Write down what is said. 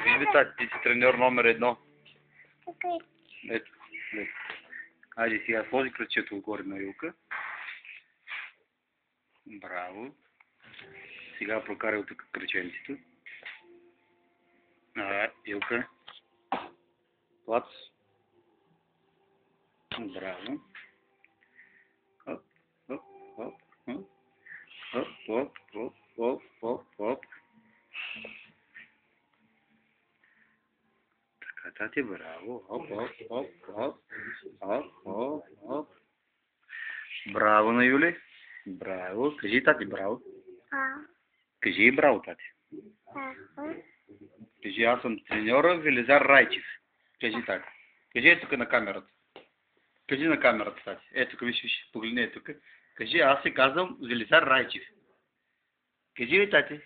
Виж ли тати, ти си треньор номер 1. Ето. Айде сега сложи кръчето отгоре на Илка. Браво. Сега прокарай от тук кръченцето. Илка. Плац. Браво. Хоп, хоп, хоп, хоп. Хоп, хоп, хоп, хоп, хоп, хоп. Така, тати, браво. Хоп, хоп, хоп, хоп. Хоп, хоп, хоп. Браво на Юли. Браво. Кажи, тати, браво. Кажи браво, тати. Кажи, аз съм треньора Велизар Райчев. Кажи така. Кажи ето тук на камерата. Кажи на камерата, тати. Ето тук, виж, погледни ето тук. Кажи, аз се казвам Велизар Райчев. Кажи ли, тати?